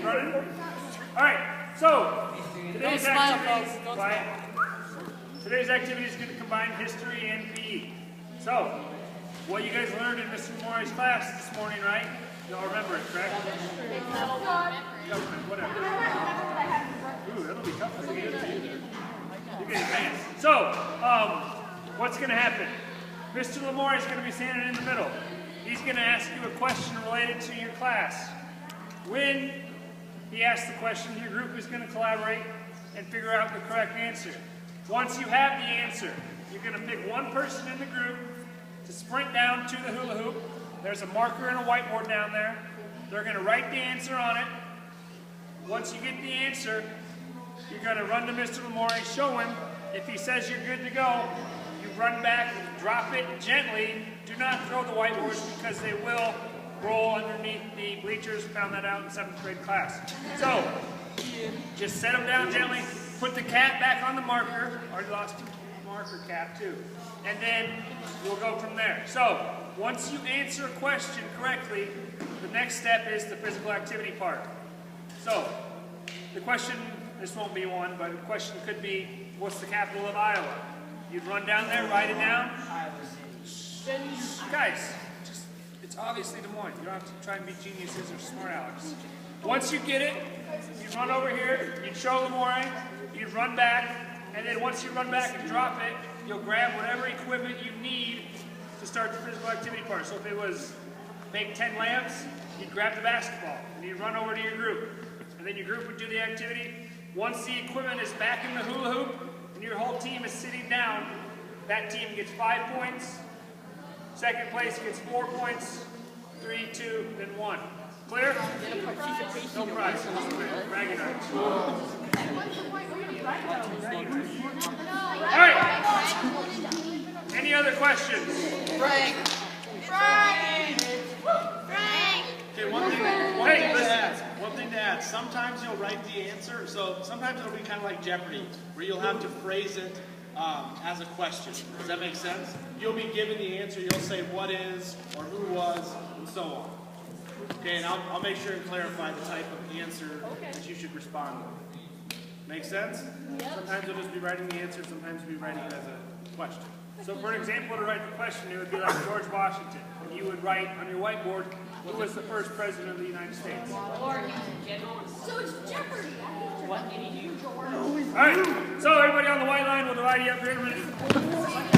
running? All right, so today's activity is going to combine history and PE. So, what you guys learned in Mr. More's class this morning, right? Y'all remember it, correct? Government, whatever. Ooh, that'll be tough for you. You get advanced. So, what's going to happen? Mr. Lamore is going to be standing in the middle. He's going to ask you a question related to your class. When he asks the question, your group is going to collaborate and figure out the correct answer. Once you have the answer, you're going to pick one person in the group to sprint down to the hula hoop. There's a marker and a whiteboard down there. They're going to write the answer on it. Once you get the answer, you're going to run to Mr. Lamore, show him. If he says you're good to go, you run back, drop it gently. Do not throw the whiteboards because they will roll underneath the bleachers. Found that out in 7th grade class. So, just set them down gently. Put the cap back on the marker. Already lost the marker cap too. And then we'll go from there. So, once you answer a question correctly, the next step is the physical activity part. So, the question, this won't be one, but the question could be, what's the capital of Iowa? You'd run down there, write it down. Guys, it's obviously Des Moines. You don't have to try and be geniuses or smart Alex. Once you get it, you run over here, you show Lamore, you run back, and then once you run back and drop it, you'll grab whatever equipment you need to start the physical activity part. So if it was make 10 lamps, you'd grab the basketball, and you'd run over to your group. And then your group would do the activity. Once the equipment is back in the hula hoop, and your whole team is sitting down, that team gets 5 points. Second place gets 4 points. 3, 2, and 1. Clear? No prize. Bragging rights. All right. Any other questions? Frank. Okay, one thing to add. Sometimes you'll write the answer, so sometimes it'll be kind of like Jeopardy, where you'll have to phrase it as a question. Does that make sense? You'll be given the answer, you'll say what is, or who was, and so on. Okay, and I'll make sure and clarify the type of answer that you should respond with. Make sense? Yep. Sometimes you'll just be writing the answer, sometimes you'll be writing it as a question. So for an example to write the question, it would be like George Washington. And you would write on your whiteboard, who was the first president of the United States? So it's Jeopardy. All right, so everybody on the white line will divide you up here in a minute.